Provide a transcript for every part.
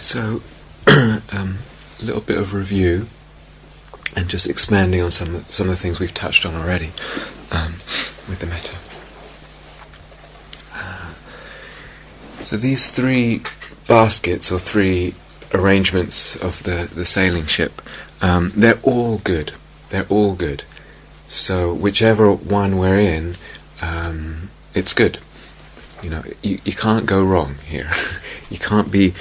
So, a little bit of review, and just expanding on some of the things we've touched on already with the metta. So these three baskets, or three arrangements of the sailing ship, they're all good. They're all good. So whichever one we're in, it's good. You know, you can't go wrong here. You can't be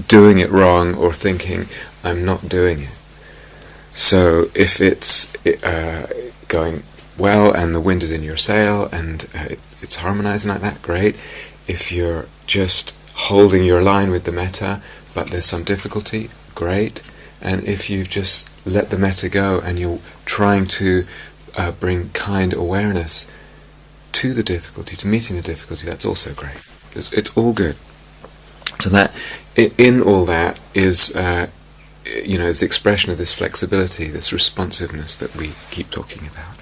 doing it wrong or thinking, I'm not doing it. So if it's going well and the wind is in your sail and it's harmonizing like that, great. If you're just holding your line with the metta but there's some difficulty, great. And if you've just let the metta go and you're trying to bring kind awareness to the difficulty, to meeting the difficulty, that's also great. It's all good. So that in all that is is the expression of this flexibility, this responsiveness that we keep talking about.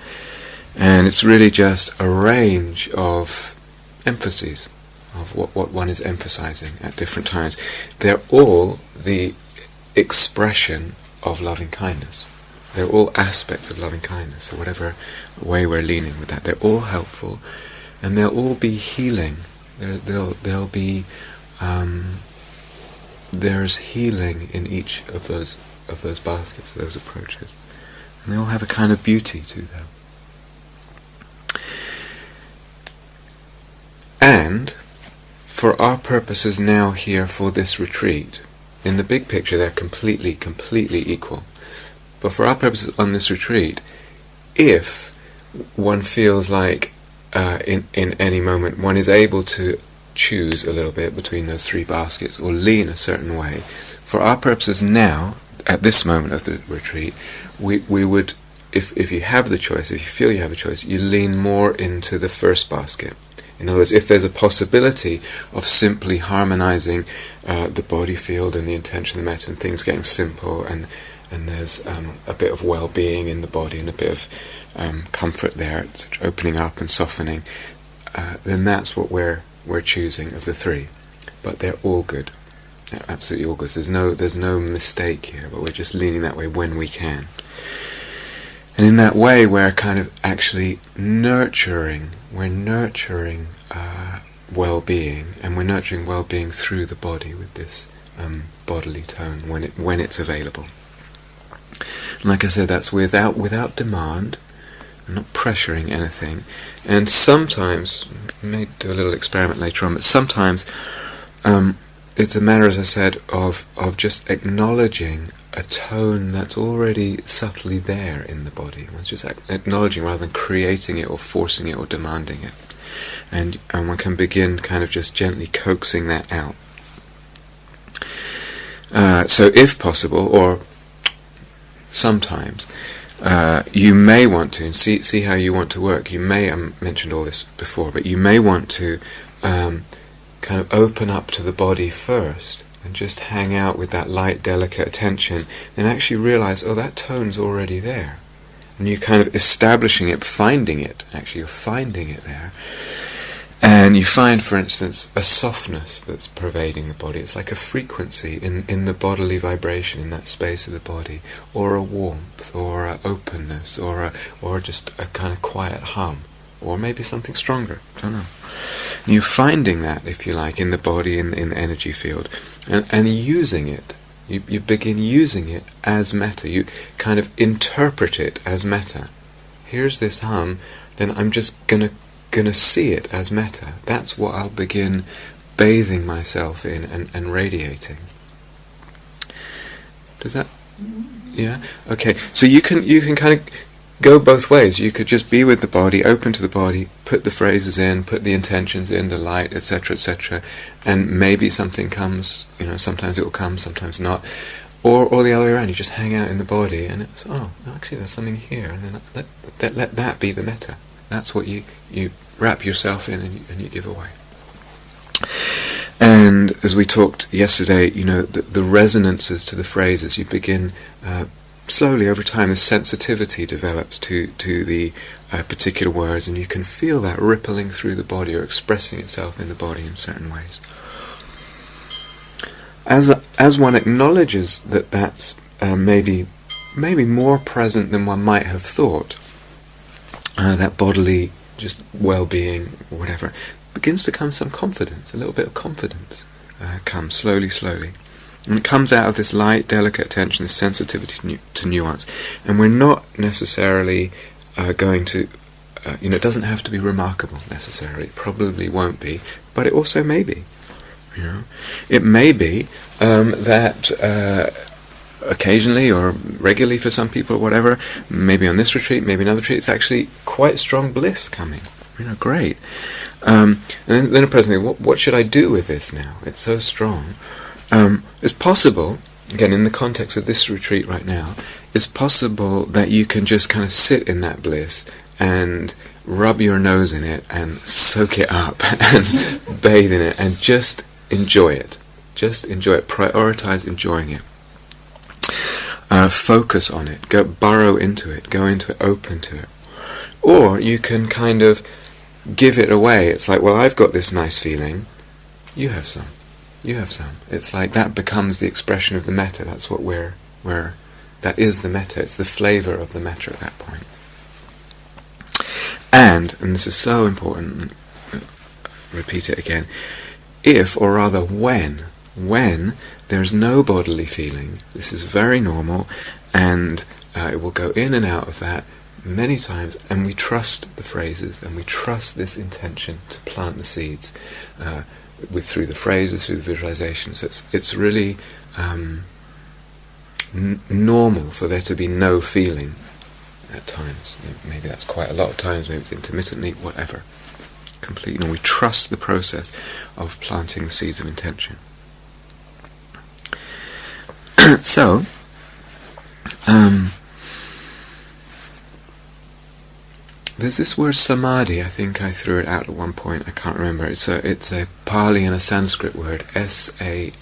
And it's really just a range of emphases of what one is emphasizing at different times. They're all the expression of loving kindness. They're all aspects of loving kindness. So whatever way we're leaning with that, they're all helpful, and they'll all be healing. They'll be there's healing in each of those baskets, those approaches, and they all have a kind of beauty to them. And for our purposes now here for this retreat, in the big picture they're completely equal. But for our purposes on this retreat, if one feels like in any moment one is able to choose a little bit between those three baskets or lean a certain way, for our purposes now, at this moment of the retreat, we would, if you have the choice, if you feel you have a choice, you lean more into the first basket. In other words, if there's a possibility of simply harmonizing the body field and the intention of the metta and things getting simple, and there's a bit of well-being in the body and a bit of comfort there, such opening up and softening, then that's what we're choosing of the three. But they're all good. They're absolutely all good. There's no mistake here, but we're just leaning that way when we can. And in that way, we're kind of actually nurturing. We're nurturing well-being, and we're nurturing well-being through the body with this bodily tone when it's available. And like I said, that's without demand. I'm not pressuring anything. And sometimes, we may do a little experiment later on, but sometimes it's a matter, as I said, of just acknowledging a tone that's already subtly there in the body. One's just acknowledging rather than creating it or forcing it or demanding it. And one can begin kind of just gently coaxing that out. So if possible, or sometimes, you may want to, and see how you want to work. You may, I mentioned all this before, but you may want to kind of open up to the body first and just hang out with that light, delicate attention, and actually realize, oh, that tone's already there. And you're kind of establishing it, finding it. Actually, you're finding it there. And you find, for instance, a softness that's pervading the body. It's like a frequency in the bodily vibration in that space of the body, or a warmth, or an openness, or just a kind of quiet hum, or maybe something stronger. I don't know. And you're finding that, if you like, in the body, in the energy field, and using it. You begin using it as metta. You kind of interpret it as metta. Here's this hum, then I'm just gonna see it as metta. That's what I'll begin bathing myself in and radiating. Does that? Yeah? Okay. So you can kind of go both ways. You could just be with the body, open to the body, put the phrases in, put the intentions in, the light, etc., etc., and maybe something comes. Sometimes it will come, sometimes not. Or the other way around. You just hang out in the body, and it's, oh, actually there's something here, and then let that be the metta. That's what you wrap yourself in and you give away. And as we talked yesterday, the resonances to the phrases, you begin slowly over time, the sensitivity develops to the particular words, and you can feel that rippling through the body or expressing itself in the body in certain ways. as one acknowledges that that's maybe more present than one might have thought, that bodily just well-being or whatever, begins to come some confidence, a little bit of confidence comes slowly. And it comes out of this light, delicate attention, this sensitivity to nuance. And we're not necessarily going to, it doesn't have to be remarkable necessarily. It probably won't be, but it also may be. It may be that occasionally or regularly for some people or whatever, maybe on this retreat, maybe another retreat, it's actually quite strong bliss coming. Great. And then presently, what should I do with this now? It's so strong. It's possible, again in the context of this retreat right now, it's possible that you can just kind of sit in that bliss and rub your nose in it and soak it up and bathe in it and just enjoy it. Just enjoy it. Prioritize enjoying it. Focus on it. Burrow into it. Go into it. Open to it. Or you can kind of give it away. It's like, well, I've got this nice feeling. You have some. You have some. It's like that becomes the expression of the metta. That's what that is the metta. It's the flavour of the metta at that point. And this is so important, repeat it again, if, or rather when there's no bodily feeling, this is very normal, and it will go in and out of that many times, and we trust the phrases, and we trust this intention to plant the seeds through the phrases, through the visualizations. It's really normal for there to be no feeling at times. Maybe that's quite a lot of times, maybe it's intermittently, whatever. Completely. We trust the process of planting the seeds of intention. So, there's this word samadhi. I think I threw it out at one point. I can't remember. It's a Pali and a Sanskrit word. S-A-M-A-D-H-I.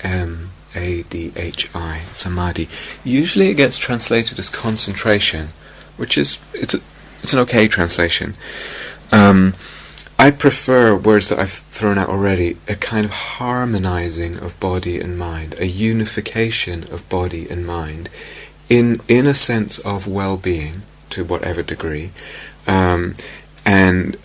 Samadhi. Usually it gets translated as concentration, which is it's an okay translation. I prefer words that I've thrown out already, a kind of harmonizing of body and mind, a unification of body and mind, in a sense of well-being to whatever degree, and kind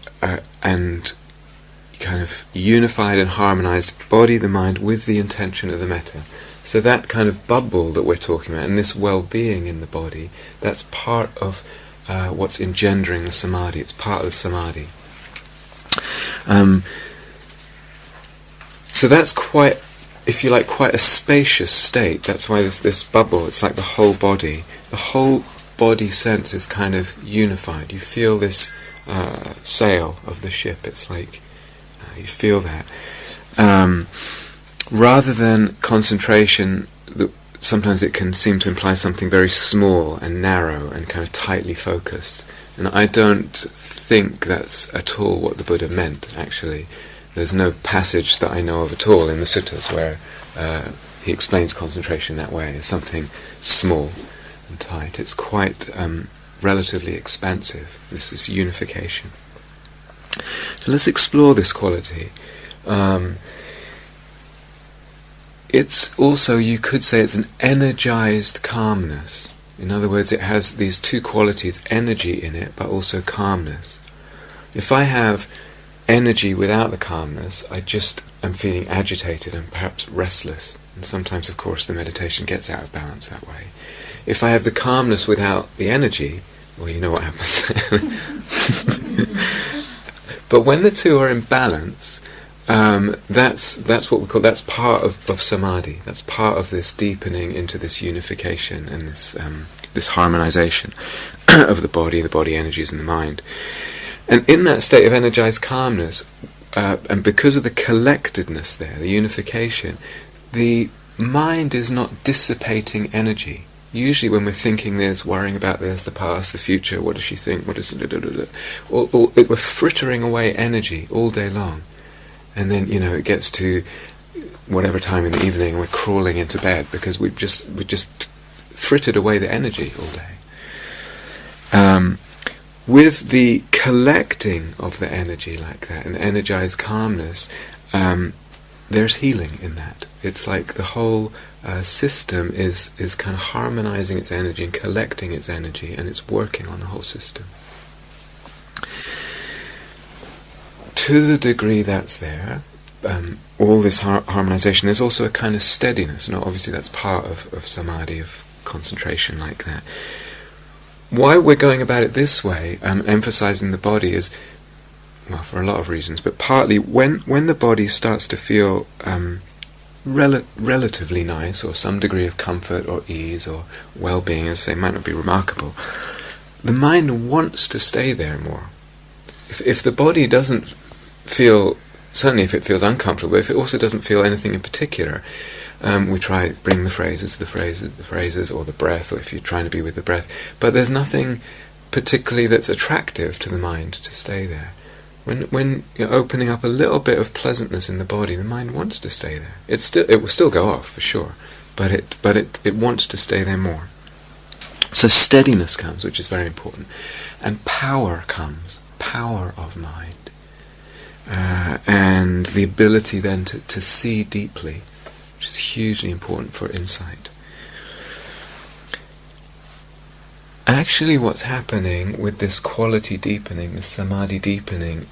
of unified and harmonized body, the mind, with the intention of the metta. So that kind of bubble that we're talking about, and this well-being in the body, that's part of what's engendering the samadhi. It's part of the samadhi. So that's quite, if you like, quite a spacious state. That's why this bubble, it's like the whole body sense is kind of unified. You feel this sail of the ship. It's like you feel that. Rather than concentration, sometimes it can seem to imply something very small and narrow and kind of tightly focused. And I don't think that's at all what the Buddha meant, actually. There's no passage that I know of at all in the suttas where he explains concentration that way. It's something small and tight. It's quite relatively expansive, this unification. So let's explore this quality. It's also, you could say, it's an energized calmness. In other words, it has these two qualities, energy in it, but also calmness. If I have energy without the calmness, I just am feeling agitated and perhaps restless. And sometimes, of course, the meditation gets out of balance that way. If I have the calmness without the energy, well, you know what happens then. But when the two are in balance, that's what we call, that's part of samadhi. That's part of this deepening into this unification and this harmonization of the body energies and the mind. And in that state of energized calmness, and because of the collectedness there, the unification, the mind is not dissipating energy. Usually when we're thinking this, worrying about this, the past, the future, what does she think, what is it, we're frittering away energy all day long. And then, it gets to whatever time in the evening and we're crawling into bed because we just frittered away the energy all day. With the collecting of the energy like that, and energized calmness, there's healing in that. It's like the whole system is kind of harmonizing its energy and collecting its energy, and it's working on the whole system. To the degree that's there, all this harmonization, there's also a kind of steadiness. Now, obviously that's part of samadhi, of concentration like that. Why we're going about it this way, emphasizing the body, is, well, for a lot of reasons, but partly when the body starts to feel relatively nice, or some degree of comfort or ease or well-being, as I say, might not be remarkable, the mind wants to stay there more. If the body doesn't feel, certainly if it feels uncomfortable, if it also doesn't feel anything in particular, we try bring the phrases, or the breath, or if you're trying to be with the breath, but there's nothing particularly that's attractive to the mind to stay there. When you're opening up a little bit of pleasantness in the body, the mind wants to stay there. It will still go off for sure, but it wants to stay there more. So steadiness comes, which is very important, and power comes, power of mind, and the ability then to see deeply, which is hugely important for insight. Actually, what's happening with this quality deepening, this samadhi deepening,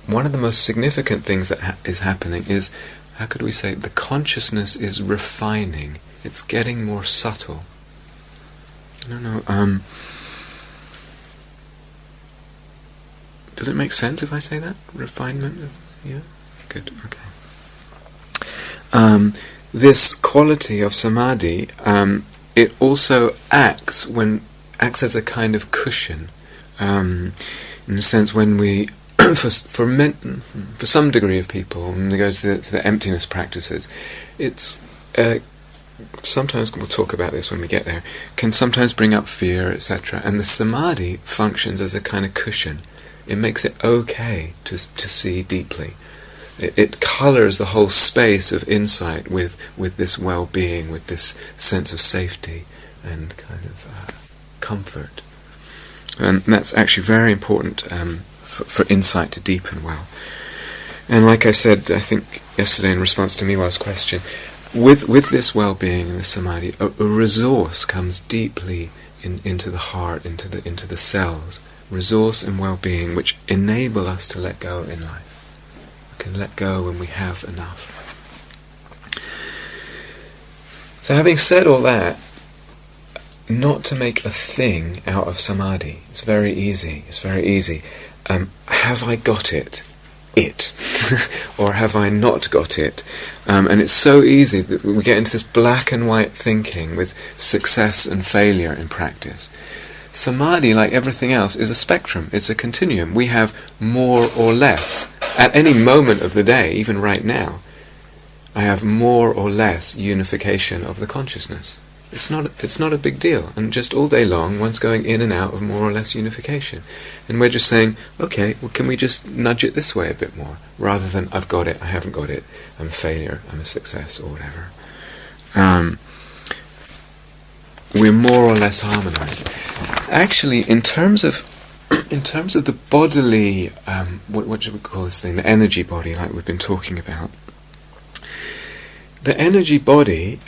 one of the most significant things that is happening is, how could we say, the consciousness is refining. It's getting more subtle. I don't know. Does it make sense if I say that? Refinement? Yeah? Good, okay. This quality of samadhi, it also acts as a kind of cushion, in the sense when we, for some degree of people, when they go to the emptiness practices, it's sometimes, we'll talk about this when we get there, can sometimes bring up fear, etc. And the samadhi functions as a kind of cushion. It makes it okay to see deeply. It colours the whole space of insight with this well-being, with this sense of safety and kind of comfort. And that's actually very important for insight to deepen well. And like I said, I think yesterday in response to Miwa's question, with this well-being and the samadhi, a resource comes deeply into the heart, into the cells. Resource and well-being which enable us to let go in life. We can let go when we have enough. So having said all that, not to make a thing out of samadhi. It's very easy. Have I got it? Or have I not got it? And it's so easy that we get into this black and white thinking with success and failure in practice. Samadhi, like everything else, is a spectrum. It's a continuum. We have more or less. At any moment of the day, even right now, I have more or less unification of the consciousness. It's not a big deal. And just all day long, one's going in and out of more or less unification. And we're just saying, okay, well, can we just nudge it this way a bit more? Rather than, I've got it, I haven't got it, I'm a failure, I'm a success, or whatever. We're more or less harmonized. Actually, in terms of the bodily, what should we call this thing? The energy body, like we've been talking about. The energy body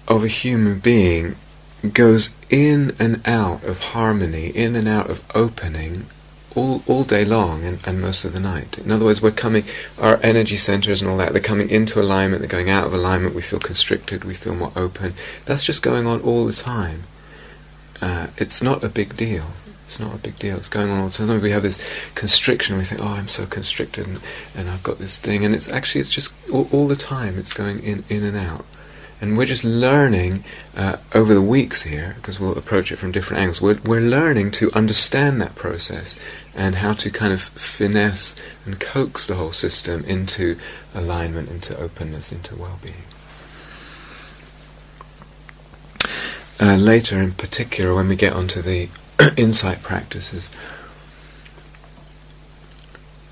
of a human being goes in and out of harmony, in and out of opening, all day long and most of the night. In other words, our energy centers and all that, they're coming into alignment, they're going out of alignment, we feel constricted, we feel more open. That's just going on all the time. It's not a big deal. It's not a big deal. It's going on all the time. Sometimes we have this constriction and we think, oh, I'm so constricted and I've got this thing. And it's just all the time it's going in and out. And we're just learning over the weeks here, because we'll approach it from different angles, we're learning to understand that process and how to kind of finesse and coax the whole system into alignment, into openness, into well-being. Later, in particular, when we get onto the insight practices,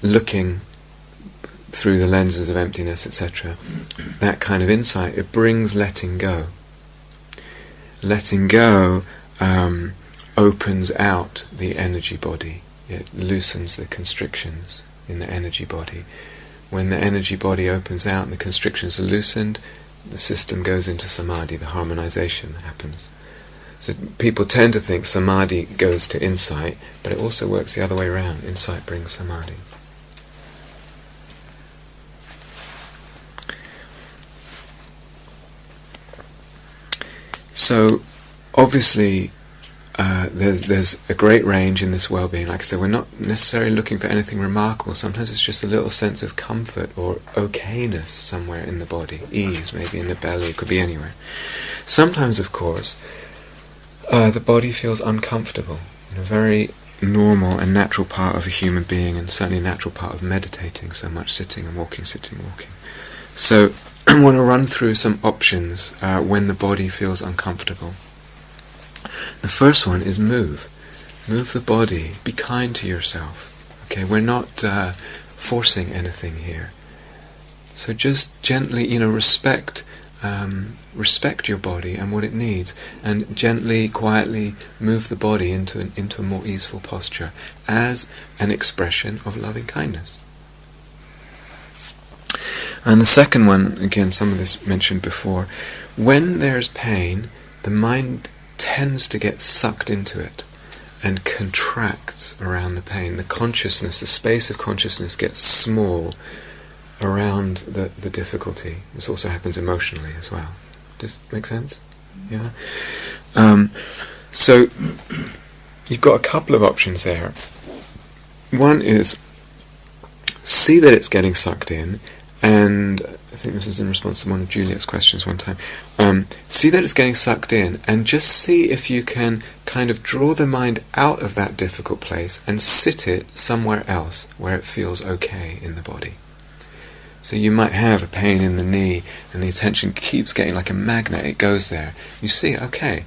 looking through the lenses of emptiness, etc., that kind of insight, it brings letting go. Letting go opens out the energy body. It loosens the constrictions in the energy body. when the energy body opens out and the constrictions are loosened, the system goes into samadhi, the harmonization happens. So people tend to think samadhi goes to insight, but it also works the other way around. Insight brings samadhi. So, obviously, there's a great range in this well-being. Like I said, we're not necessarily looking for anything remarkable. Sometimes it's just a little sense of comfort or okayness somewhere in the body. Ease, maybe in the belly, it could be anywhere. Sometimes, of course, the body feels uncomfortable. A very normal and natural part of a human being, and certainly a natural part of meditating, so much sitting and walking, sitting, walking. So, I want to run through some options when the body feels uncomfortable. The first one is move. Move the body. Be kind to yourself. Okay, we're not forcing anything here. So just gently, respect your body and what it needs, and gently, quietly move the body into a more easeful posture as an expression of loving kindness. And the second one, again, some of this mentioned before, when there's pain, the mind tends to get sucked into it and contracts around the pain. The consciousness, the space of consciousness gets small around the difficulty. This also happens emotionally as well. Does that make sense? Yeah? So, you've got a couple of options there. One is, see that it's getting sucked in, and I think this is in response to one of Juliet's questions one time. See that it's getting sucked in, and just see if you can kind of draw the mind out of that difficult place and sit it somewhere else where it feels okay in the body. So you might have a pain in the knee, and the attention keeps getting like a magnet, it goes there. You see, okay,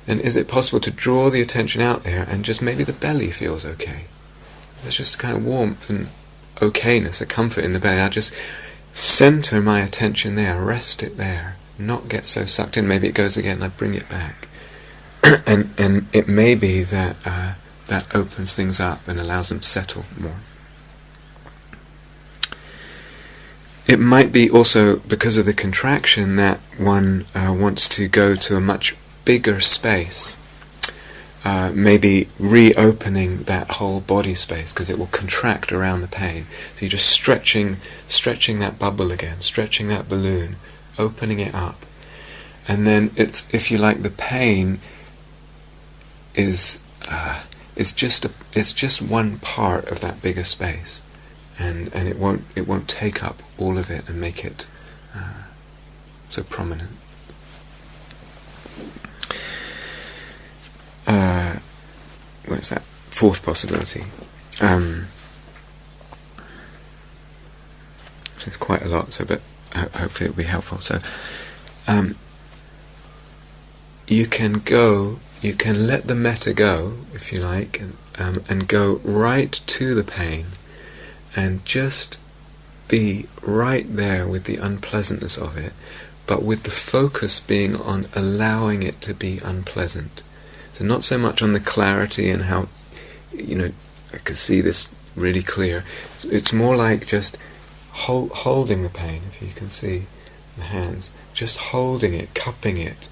then is it possible to draw the attention out there and just maybe the belly feels okay? There's just kind of warmth and okayness, a comfort in the belly. I just center my attention there, rest it there, not get so sucked in. Maybe it goes again and I bring it back. and it may be that that opens things up and allows them to settle more. It might be also because of the contraction that one wants to go to a much bigger space, maybe reopening that whole body space because it will contract around the pain. So you're just stretching that bubble again, stretching that balloon, opening it up. And then it's, if you like, the pain is just one part of that bigger space. And it won't take up all of it and make it so prominent. Where's that fourth possibility? It's quite a lot, but hopefully it'll be helpful. So you can let the metta go, if you like, and go right to the pain. And just be right there with the unpleasantness of it, but with the focus being on allowing it to be unpleasant. So not so much on the clarity and how, I can see this really clear. It's more like just holding the pain, if you can see the hands, just holding it, cupping it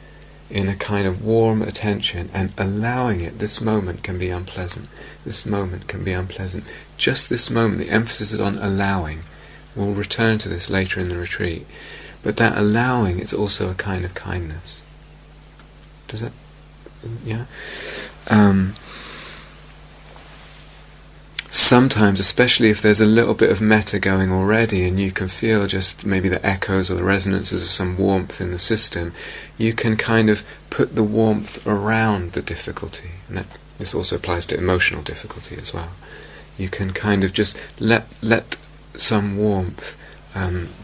in a kind of warm attention and allowing it. This moment can be unpleasant. This moment can be unpleasant. Just this moment, the emphasis is on allowing. We'll return to this later in the retreat. But that allowing is also a kind of kindness. Does that... yeah? Sometimes, especially if there's a little bit of metta going already and you can feel just maybe the echoes or the resonances of some warmth in the system, you can kind of put the warmth around the difficulty. And this also applies to emotional difficulty as well. You can kind of just let some warmth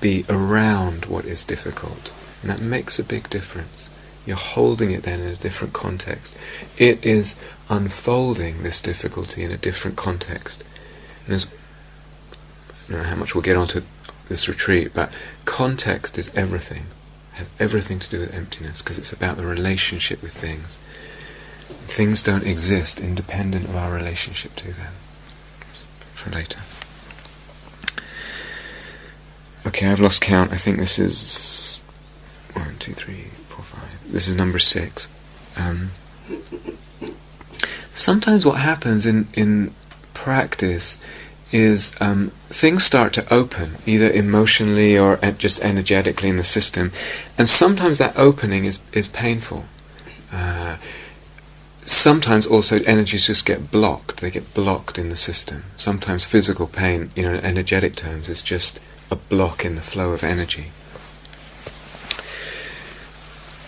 be around what is difficult. And that makes a big difference. You're holding it then in a different context. It is unfolding this difficulty in a different context. And I don't know how much we'll get onto this retreat, but context is everything. It has everything to do with emptiness, because it's about the relationship with things. Things don't exist independent of our relationship to them. For later. Okay, I've lost count. I think this is 1, 2, 3, 4, 5. This is number 6. Sometimes what happens in practice is things start to open, either emotionally or just energetically in the system, and sometimes that opening is painful. Sometimes also energies just get blocked. They get blocked in the system. Sometimes physical pain, in energetic terms, is just a block in the flow of energy.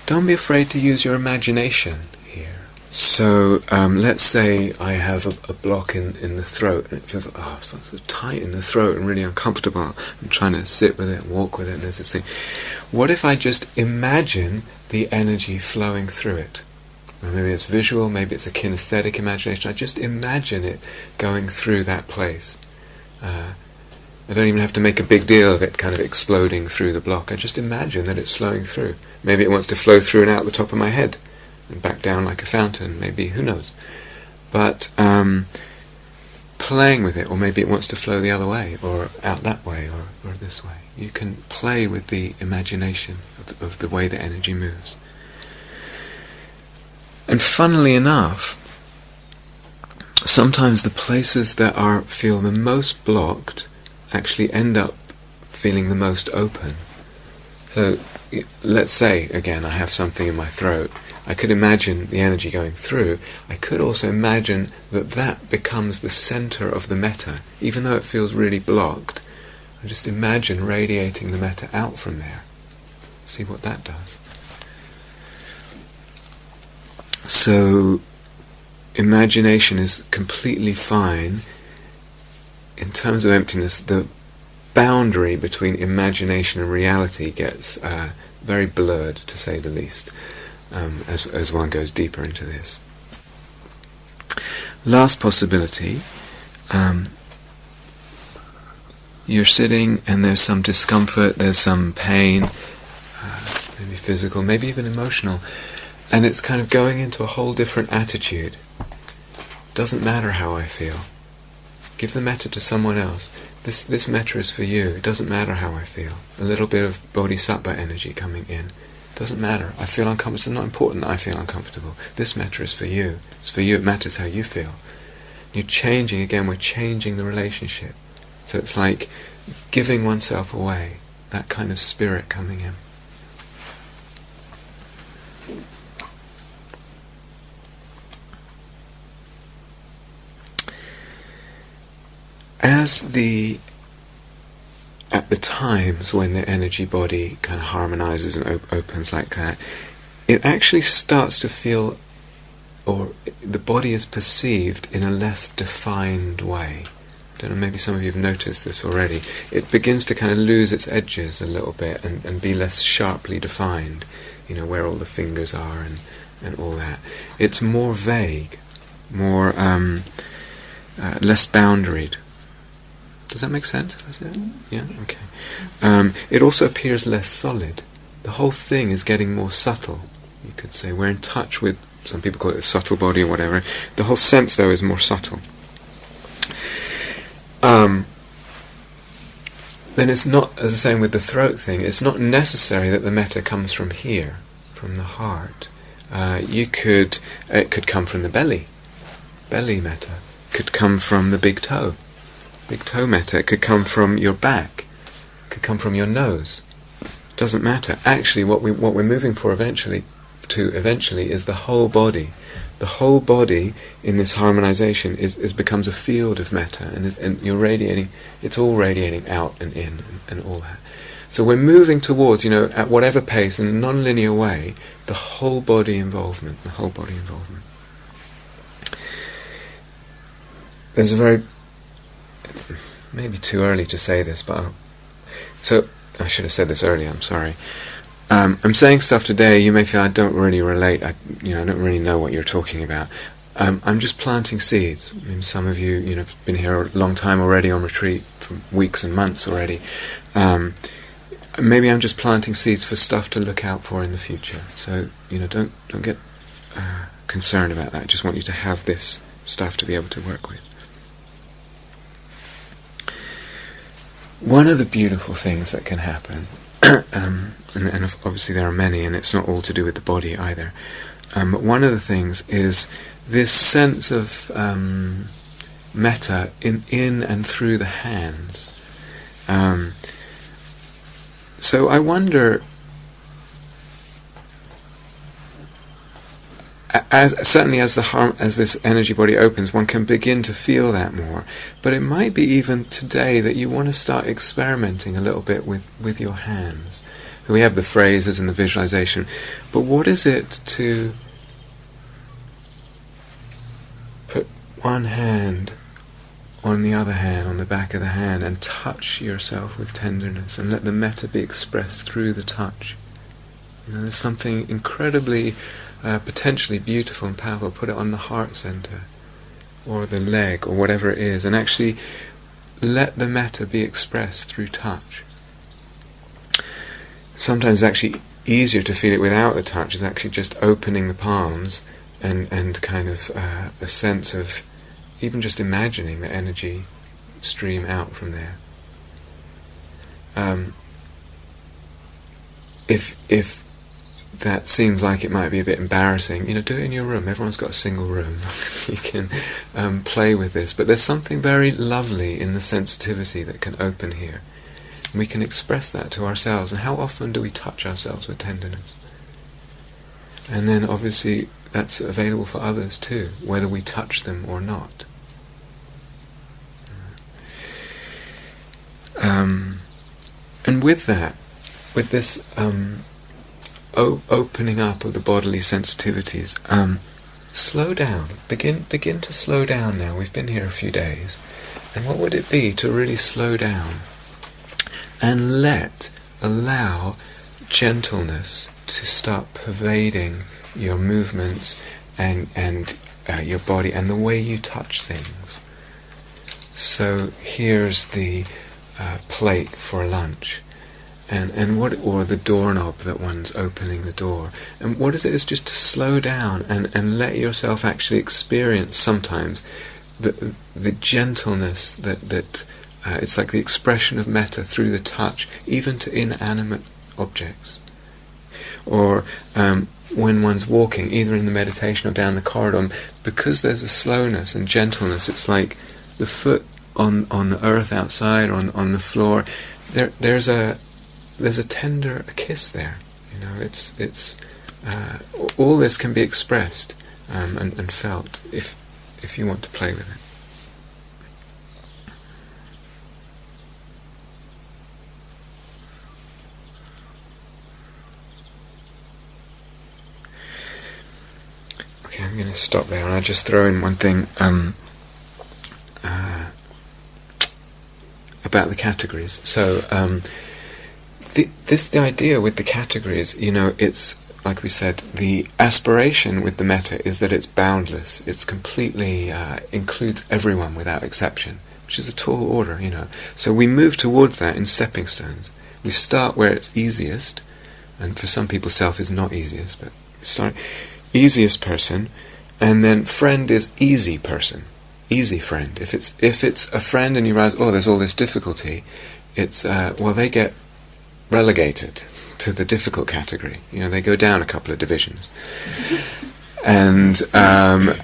Don't be afraid to use your imagination here. So let's say I have a block in the throat, and it feels like, it's so tight in the throat and really uncomfortable. I'm trying to sit with it and walk with it, and there's this thing. What if I just imagine the energy flowing through it? Or maybe it's visual, maybe it's a kinesthetic imagination. I just imagine it going through that place. I don't even have to make a big deal of it kind of exploding through the block. I just imagine that it's flowing through. Maybe it wants to flow through and out the top of my head and back down like a fountain, maybe, who knows. But playing with it, or maybe it wants to flow the other way, or out that way, or this way. You can play with the imagination of the way the energy moves. And funnily enough, sometimes the places that feel the most blocked actually end up feeling the most open. So let's say, again, I have something in my throat. I could imagine the energy going through. I could also imagine that becomes the center of the metta. Even though it feels really blocked, I just imagine radiating the metta out from there. See what that does. So imagination is completely fine. In terms of emptiness, the boundary between imagination and reality gets very blurred, to say the least, as one goes deeper into this. Last possibility, you're sitting and there's some discomfort, there's some pain, maybe physical, maybe even emotional, and it's kind of going into a whole different attitude. Doesn't matter how I feel. Give the metta to someone else. This metta is for you. It doesn't matter how I feel. A little bit of bodhisattva energy coming in. Doesn't matter. I feel uncomfortable. It's not important that I feel uncomfortable. This metta is for you. It's for you. It matters how you feel. You're changing again. We're changing the relationship. So it's like giving oneself away. That kind of spirit coming in. At the times when the energy body kind of harmonizes and opens like that, it actually starts to feel, or the body is perceived in a less defined way. I don't know, maybe some of you have noticed this already. It begins to kind of lose its edges a little bit and be less sharply defined, where all the fingers are and all that. It's more vague, more less boundaried. Does that make sense? Yeah? Okay. It also appears less solid. The whole thing is getting more subtle. You could say we're in touch with, some people call it a subtle body or whatever. The whole sense, though, is more subtle. Then it's not, as I was saying with the throat thing, it's not necessary that the metta comes from here, from the heart. It could come from the belly metta. It could come from the big toe metta. It could come from your back. It could come from your nose. It doesn't matter. Actually, what we're moving for eventually is the whole body. The whole body in this harmonization becomes a field of metta, and you're radiating. It's all radiating out and in and all that. So we're moving towards, at whatever pace, in a non-linear way, the whole body involvement. There's a very, maybe too early to say this, but so I should have said this earlier. I'm sorry. I'm saying stuff today. You may feel I don't really relate. I don't really know what you're talking about. I'm just planting seeds. I mean, some of you, have been here a long time already on retreat, for weeks and months already. Maybe I'm just planting seeds for stuff to look out for in the future. So don't get concerned about that. I just want you to have this stuff to be able to work with. one of the beautiful things that can happen, and obviously there are many, and it's not all to do with the body either, but one of the things is this sense of metta in and through the hands. So I wonder, certainly as this energy body opens, one can begin to feel that more. But it might be even today that you want to start experimenting a little bit with your hands. We have the phrases and the visualization, but what is it to put one hand on the other hand, on the back of the hand, and touch yourself with tenderness, and let the metta be expressed through the touch. There's something incredibly potentially beautiful and powerful. Put it on the heart center or the leg or whatever it is, and actually let the metta be expressed through touch. Sometimes it's actually easier to feel it without the touch, is actually just opening the palms and kind of a sense of even just imagining the energy stream out from there. If that seems like it might be a bit embarrassing, do it in your room. Everyone's got a single room. You can play with this. But there's something very lovely in the sensitivity that can open here. And we can express that to ourselves. And how often do we touch ourselves with tenderness? And then obviously that's available for others too, whether we touch them or not. And with that, with this opening up of the bodily sensitivities, slow down. Begin to slow down now. We've been here a few days. And what would it be to really slow down and allow gentleness to start pervading your movements and your body and the way you touch things. So here's the plate for lunch, and what, or the doorknob that one's opening the door, and what is it? Is just to slow down and let yourself actually experience sometimes the gentleness that it's like the expression of metta through the touch, even to inanimate objects. Or when one's walking, either in the meditation or down the corridor, because there's a slowness and gentleness, it's like the foot on the earth outside or on the floor. There's a tender kiss there. It's all this can be expressed and felt if you want to play with it. Okay, I'm going to stop there, and I'll just throw in one thing about the categories. So the idea with the categories, it's like we said, the aspiration with the metta is that it's boundless. It's completely includes everyone without exception, which is a tall order, So we move towards that in stepping stones. We start where it's easiest, and for some people self is not easiest, but we start easiest person, and then friend is easy person, easy friend. If it's a friend and you realize, there's all this difficulty, it's they get relegated to the difficult category. They go down a couple of divisions, and that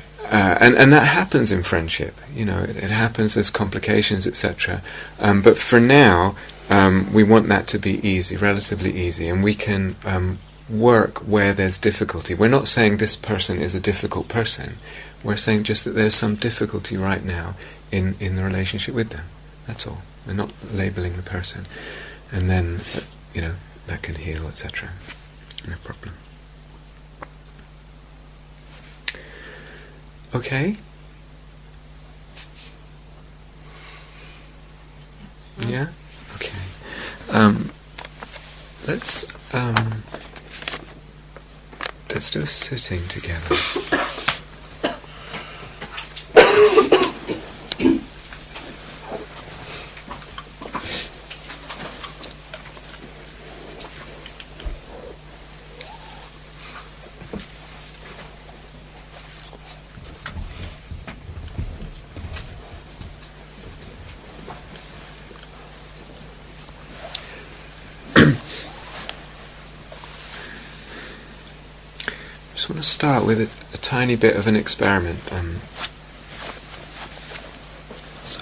happens in friendship. It happens. There's complications, etc. But for now, we want that to be easy, relatively easy, and we can work where there's difficulty. We're not saying this person is a difficult person. We're saying just that there's some difficulty right now in the relationship with them. That's all. We're not labelling the person. And then, that can heal, etc. No problem. Okay? Yeah? Okay. Let's do a sitting together. just want to start with a tiny bit of an experiment. So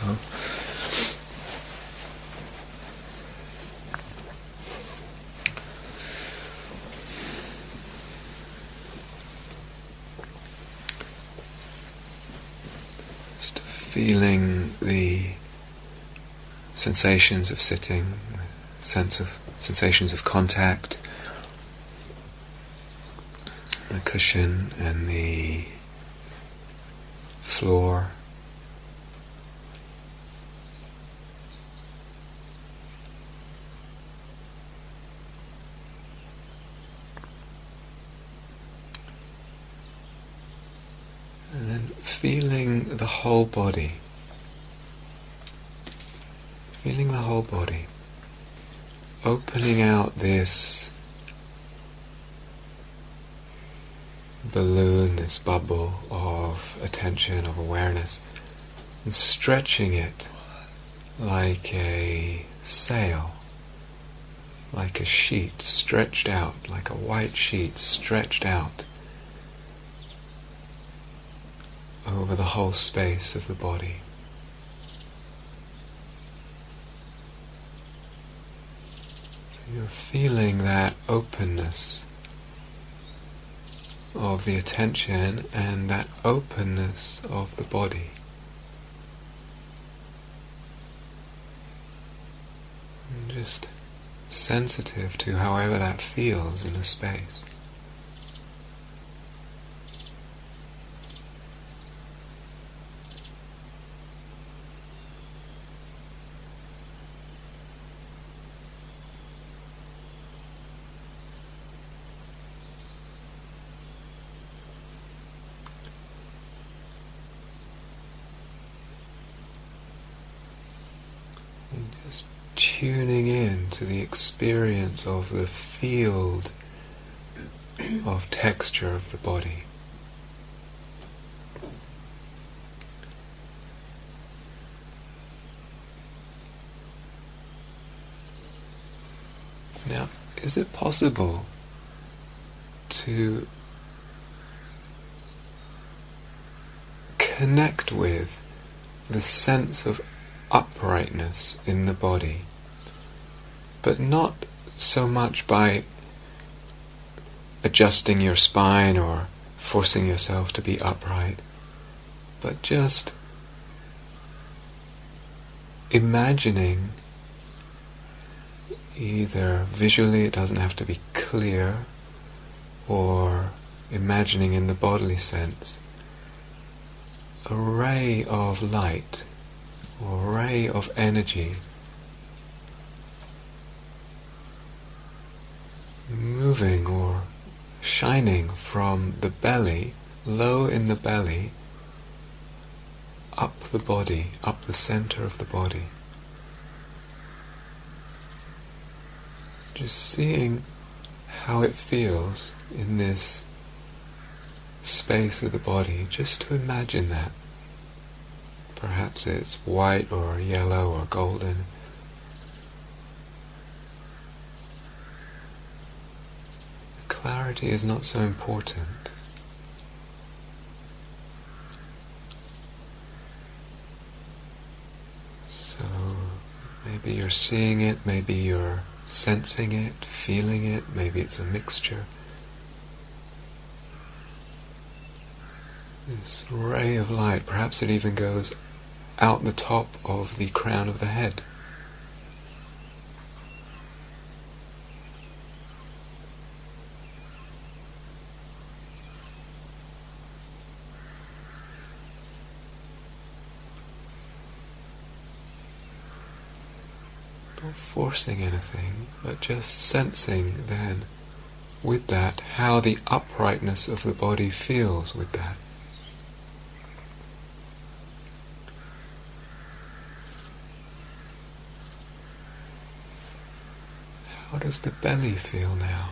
just feeling the sensations of sitting, sensations of contact, the cushion and the floor. And then feeling the whole body. Feeling the whole body. Opening out this balloon, this bubble of attention, of awareness, and stretching it like a sail, like a sheet stretched out, like a white sheet stretched out over the whole space of the body. So you're feeling that openness of the attention and that openness of the body. And just sensitive to however that feels in a space. Just tuning in to the experience of the field of texture of the body. Now, is it possible to connect with the sense of uprightness in the body, but not so much by adjusting your spine or forcing yourself to be upright, but just imagining, either visually, it doesn't have to be clear, or imagining in the bodily sense, a ray of light or ray of energy moving or shining from the belly, low in the belly, up the body, up the center of the body. Just seeing how it feels in this space of the body, just to imagine that. Perhaps it's white or yellow or golden. Clarity is not so important. So maybe you're seeing it, maybe you're sensing it, feeling it, maybe it's a mixture. This ray of light, perhaps it even goes out the top of the crown of the head. Not forcing anything, but just sensing then with that how the uprightness of the body feels with that. How does the belly feel now?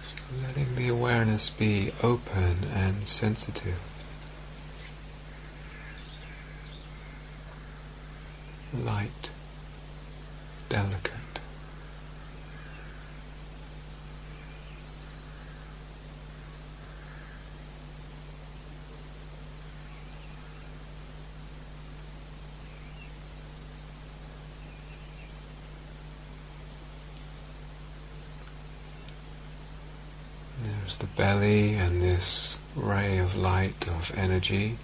So letting the awareness be open and sensitive. light, delicate. There's the belly and this ray of light, of energy.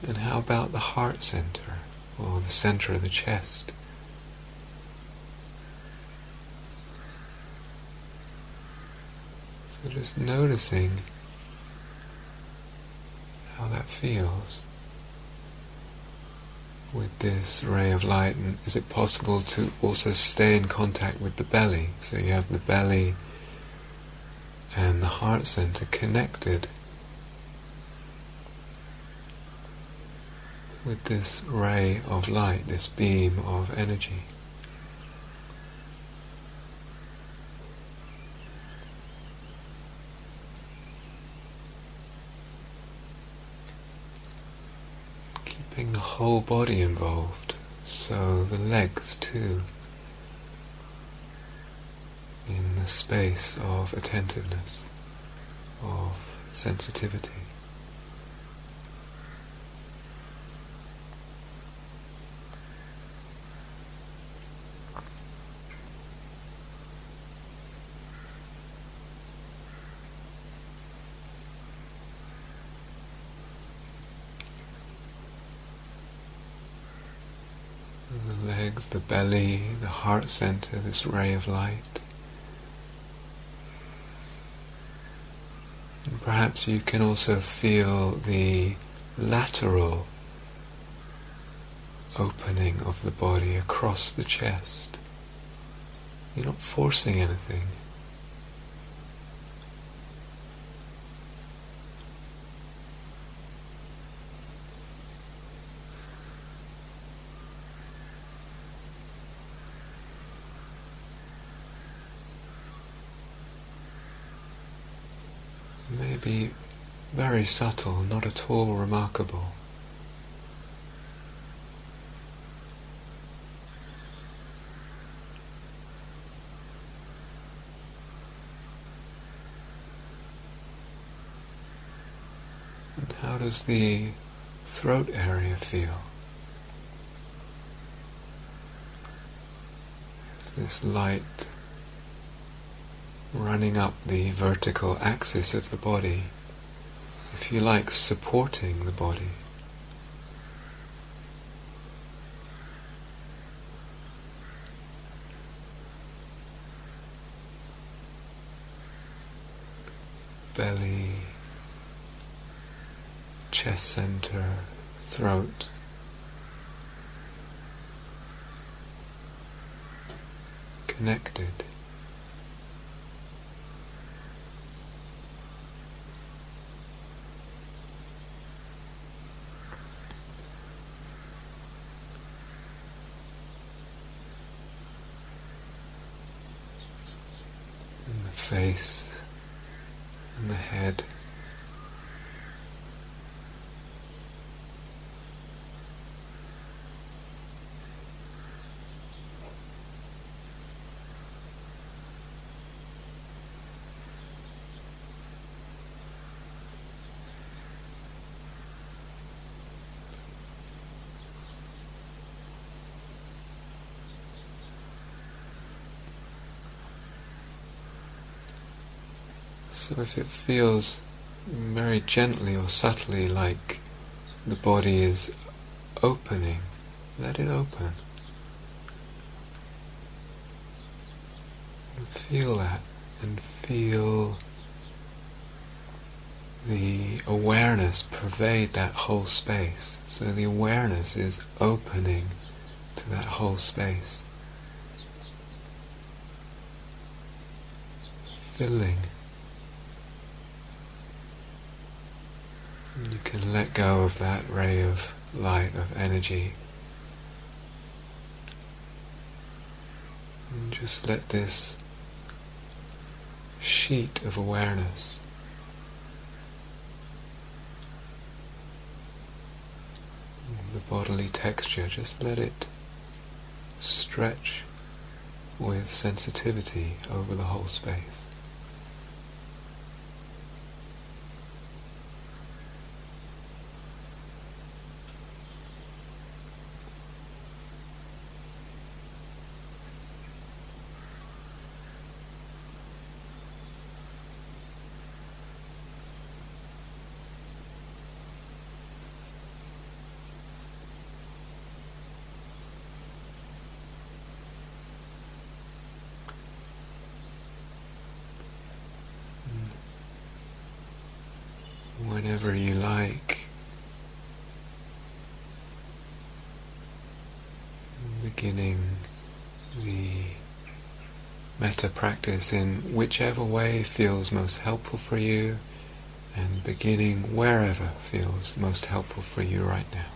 And how about the heart center, or the center of the chest? So just noticing how that feels with this ray of light. And is it possible to also stay in contact with the belly? So you have the belly and the heart center connected with this ray of light, this beam of energy. Keeping the whole body involved, so the legs too, in the space of attentiveness, of sensitivity. The legs, the belly, the heart center, this ray of light. And perhaps you can also feel the lateral opening of the body across the chest. You're not forcing anything. Maybe very subtle, not at all remarkable. And how does the throat area feel? Is this light running up the vertical axis of the body, if you like, supporting the body? Belly, chest center, throat. Connected. Face and the head. So if it feels very gently or subtly like the body is opening, let it open. And feel that, and feel the awareness pervade that whole space. So the awareness is opening to that whole space, filling. You can let go of that ray of light, of energy, and just let this sheet of awareness the bodily texture, just let it stretch with sensitivity over the whole space. Whenever you like, beginning the metta practice in whichever way feels most helpful for you, and beginning wherever feels most helpful for you right now.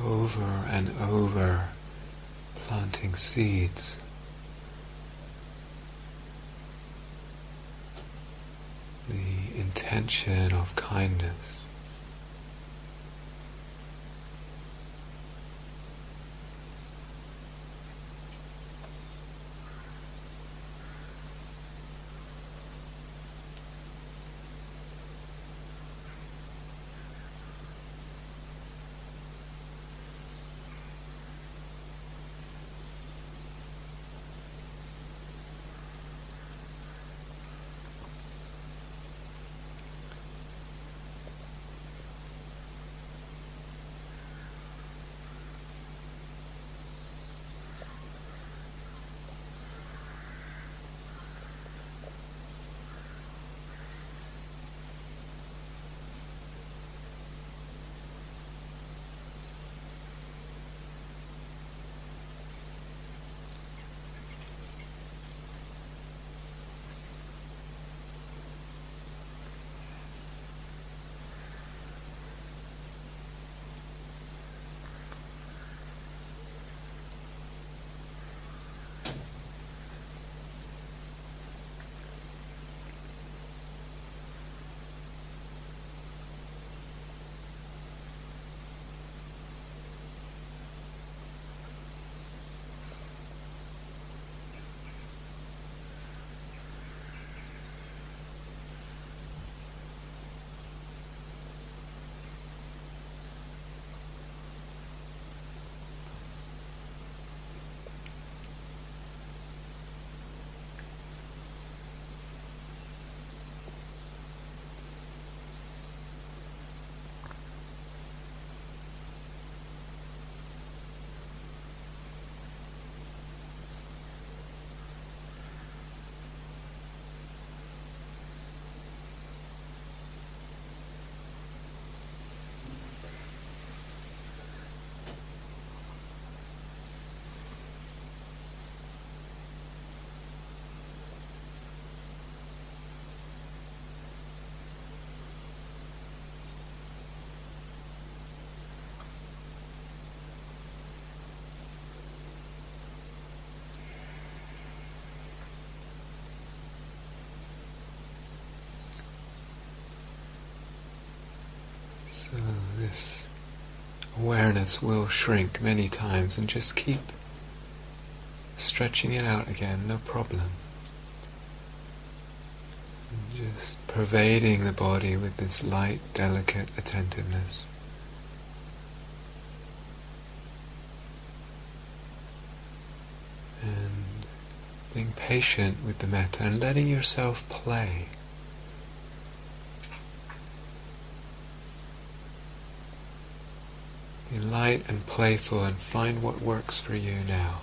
Over and over, planting seeds. The intention of kindness. So this awareness will shrink many times, and just keep stretching it out again, no problem. And just pervading the body with this light, delicate attentiveness. And Being patient with the metta and letting yourself play. Be light and playful and find what works for you now.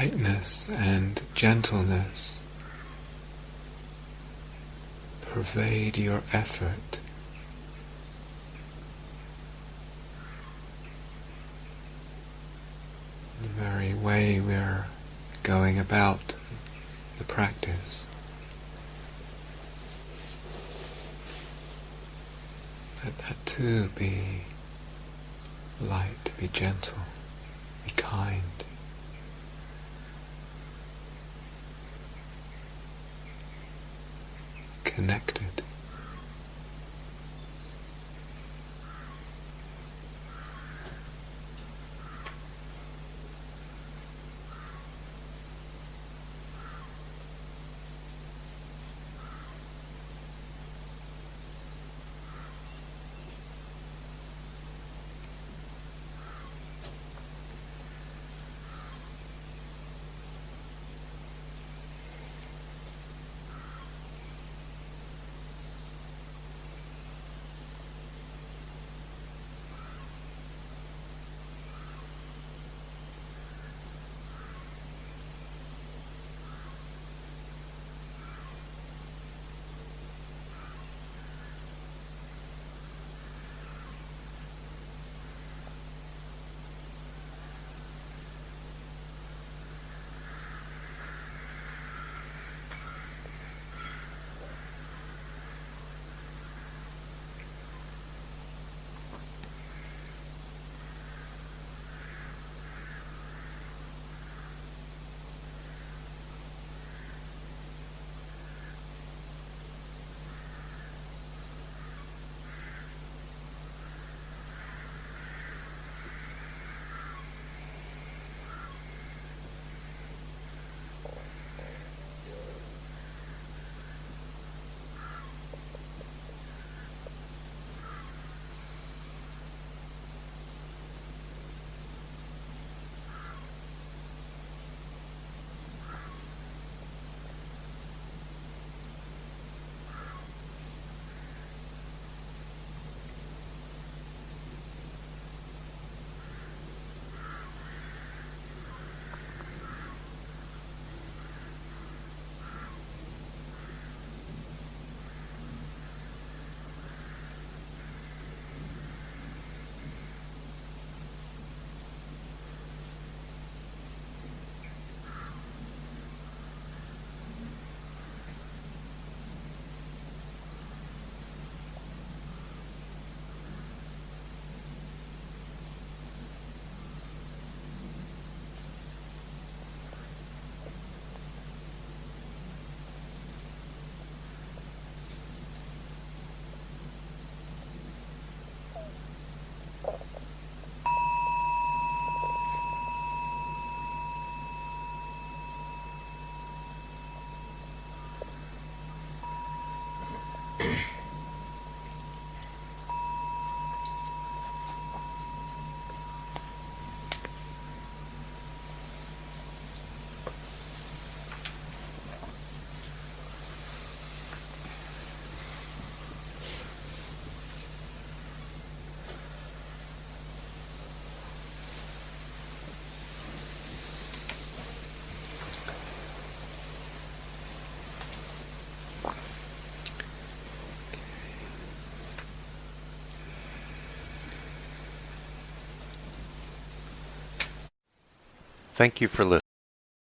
lightness and gentleness pervade your effort. The very way we're going about the practice. Let that too be light, be gentle, be kind. Connected. Thank you for listening.